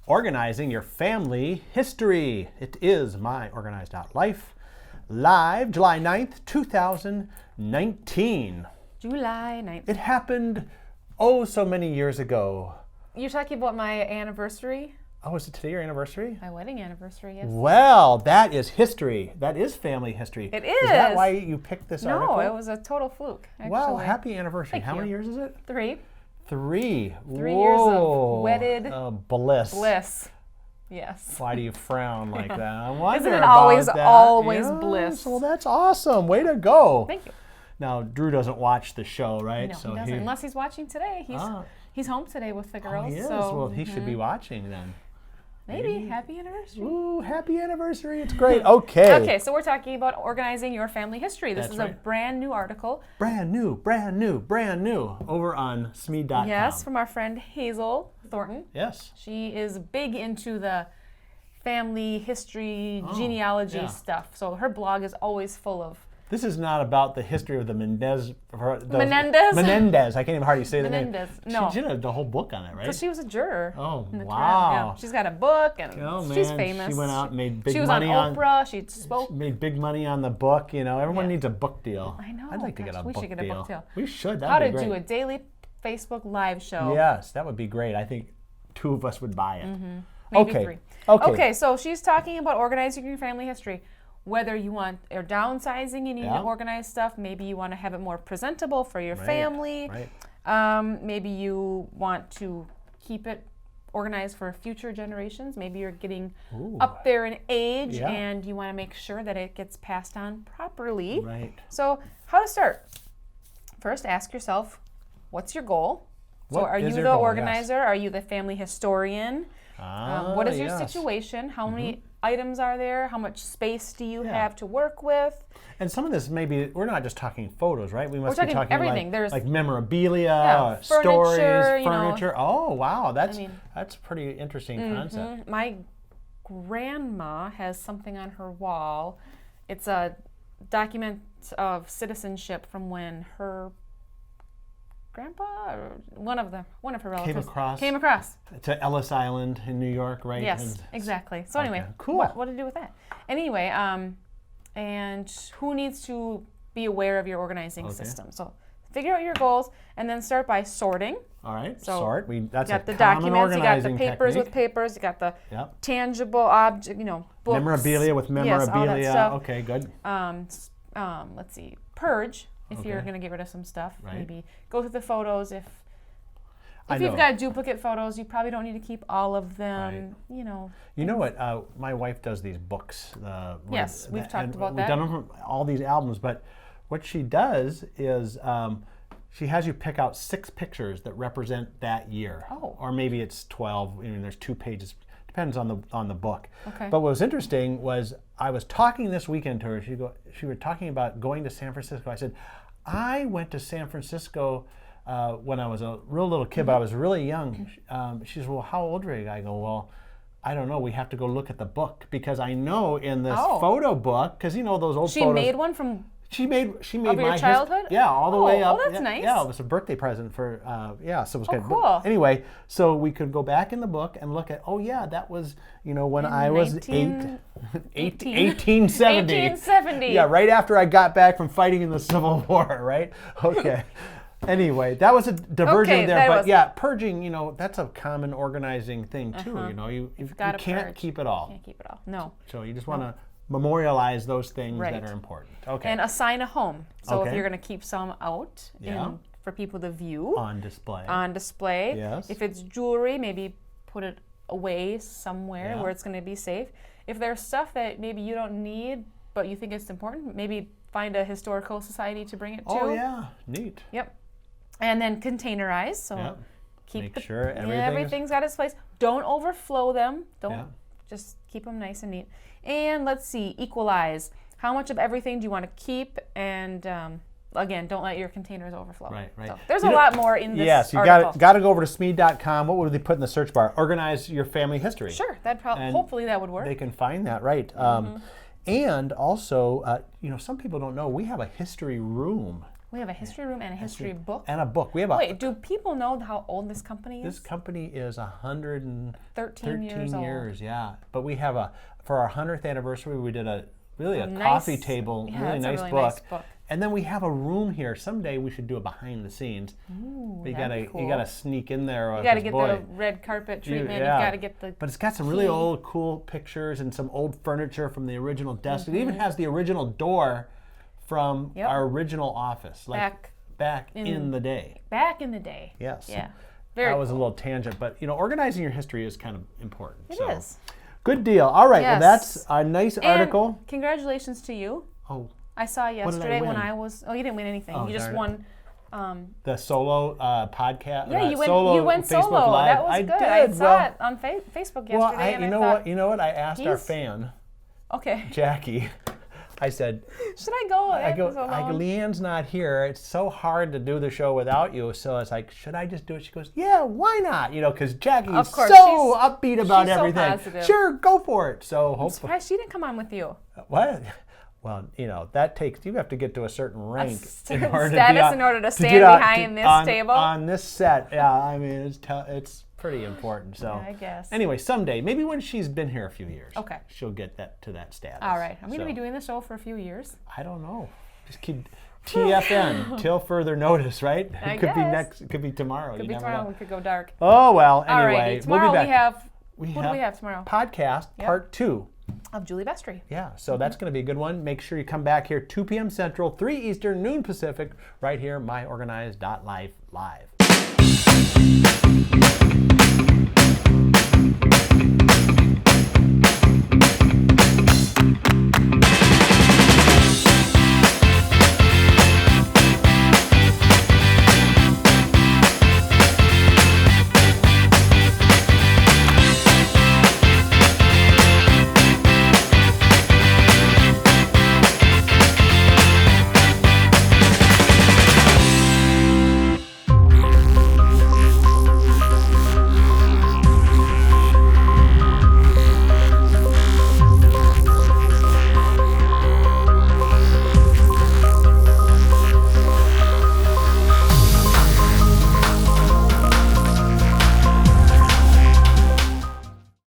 Organizing your family history. It is myOrganized.life, live July 9th, 2019. July 9th. It happened so many years ago. You're talking about my anniversary? Oh, is it today your anniversary? My wedding anniversary, yes. Well, that is history. That is family history. It is. Is that why you picked this article? No, it was a total fluke, actually. Wow, happy anniversary. Thank How many you. years is it? 3. 3. 3 years of wedded bliss. bliss. Yes. Why do you frown like that? I wonder Isn't it about always that. always Yes, bliss? Well, that's awesome. Way to go. Thank you. Now, Drew doesn't watch the show, right? No, he doesn't. Unless he's watching today. He's home today with the girls. Oh, he is. So, Well, he should be watching then. Maybe. Happy anniversary. Ooh, happy anniversary. It's great. Okay. Okay, so we're talking about organizing your family history. This That's is right. a brand new article. Brand new over on SME.com. Yes, from our friend Hazel Thornton. Yes. She is big into the family history, genealogy stuff. So her blog is always full of. This is not about the history of the Menendez. Menendez? I can't even hardly say the name. Menendez. No. She did the whole book on it, right? Because she was a juror. Oh, in the wow. trial. Yeah. She's got a book and she's man. famous. She went out and made big She was money on Oprah. She spoke. She made big money on the book. You know, everyone Yeah. needs a book deal. I know. I'd like to get a we book should get a book deal. We should. That'd How be to great. do a daily Facebook live show. Yes, that would be great. I think 2 of us would buy it. Maybe okay. 3. Okay. Okay, so she's talking about organizing your family history. Whether you want or downsizing, you need to organize stuff. Maybe you want to have it more presentable for your family. Right. Maybe you want to keep it organized for future generations. Maybe you're getting up there in age and you want to make sure that it gets passed on properly. Right. So how to start? First, ask yourself, what's your goal? So What are is you your the goal? organizer? Are you the family historian? What is your situation? How many items are there? How much space do you have to work with? And some of this maybe we're not just talking photos, right? We must We're be talking talking everything. There's like memorabilia, stories, furniture. Oh, wow, that's a pretty interesting concept. My grandma has something on her wall. It's a document of citizenship from when her grandpa or one of her relatives came across to Ellis Island in New York, right? Yes, exactly. So anyway, cool. What to do with that? Anyway, and who needs to be aware of your organizing system? So figure out your goals and then start by sorting. All right, So sort. That's you got a the common documents, you got the organizing papers technique. with papers, you got the tangible object, books. Memorabilia with memorabilia. Yes, all that stuff. Okay, good. Let's see, purge. If you're going to get rid of some stuff, maybe go through the photos. If you've got duplicate photos, you probably don't need to keep all of them. You know what? My wife does these books. Yes, we've talked about that. We've done them from all these albums, but what she does is she has you pick out 6 pictures that represent that year. Oh. Or maybe it's 12. There's 2 pages. Depends on the book. Okay. But what was interesting was I was talking this weekend to her. She was talking about going to San Francisco. I said, I went to San Francisco when I was a real little kid, but I was really young. She says, well, how old were you? I go, well, I don't know. We have to go look at the book because I know in this photo book, because those old photos. She made one from. She made of my your childhood? Yeah, all the way up. Oh, that's nice. Yeah, it was a birthday present for so it was good. Cool. But anyway, so we could go back in the book and look at. Oh yeah, that was when I was 1870. 1870. Yeah, right after I got back from fighting in the Civil War, right? Okay. Anyway, that was a diversion there, but purging. That's a common organizing thing too. You can't keep it all. Can't keep it all. No. So you just want to memorialize those things that are important. Okay. And assign a home. So if you're going to keep some out for people to view. On display. Yes. If it's jewelry, maybe put it away somewhere where it's going to be safe. If there's stuff that maybe you don't need, but you think it's important, maybe find a historical society to bring it to. Oh yeah, neat. Yep. And then containerize. So make sure everything's got its place. Don't overflow them. Just keep them nice and neat. And let's see, equalize. How much of everything do you want to keep? And again, don't let your containers overflow. Right. So there's a lot more in this Yes, you article. got to go over to SME.com. What would they put in the search bar? Organize your family history. Sure, hopefully that would work. They can find that, right. And also, some people don't know, we have a history room We have a history room and a history book. And a book. We have a. Wait, do people know how old this company is? This company is 13 years old. Yeah. But we have for our 100th anniversary, we did a nice, coffee table, yeah, really that's nice a really book. nice book. And then we have a room here. Someday we should do a behind the scenes. Ooh, You that'd be cool. gotta sneak in there. You got to get the red carpet treatment. yeah. You've got to get the. But it's got some really old, cool pictures and some old furniture from the original desk. It even has the original door from our original office, like back in the day. Back in the day. Yes. Yeah. Very. That was a little tangent, but organizing your history is kind of important. It is. Good deal. All right. Yes. Well, that's a nice article. And congratulations to you. Oh. I saw yesterday win? when I was. Oh, you didn't win anything. Oh, you just darn won. The solo podcast. Yeah, you went. Solo You went Facebook solo. Live. That was I good. did. I saw it on Facebook yesterday. Well, and you I know thought, what? You know what? I asked our he's- fan, Okay. Jackie. I said, Should I go? I go, Leanne's not here. It's so hard to do the show without you. So it's like, should I just do it? She goes, yeah, why not? Because Jackie is course, so upbeat about she's so everything. positive. Sure, go for it. So I'm hopefully, surprised she didn't come on with you. what? Well, that takes, you have to get to a certain rank certain status in order to stand behind this table? On this set. Yeah, I mean, it's pretty important. So Yeah, I guess. Anyway, someday, maybe when she's been here a few years, Okay. she'll get to that status. All right. I'm going to So, be doing the show for a few years. I don't know. Just keep TFN till further notice, right? I It could be guess. next. It could be tomorrow. Could You be never tomorrow. know. We could go dark. Oh well. All Anyway, righty. Tomorrow we'll be back. who do we have tomorrow? Podcast part 2. Of Julie Vestry. Yeah, so that's going to be a good one. Make sure you come back here 2 p.m. Central, 3 Eastern, noon Pacific, right here, myOrganized.life live.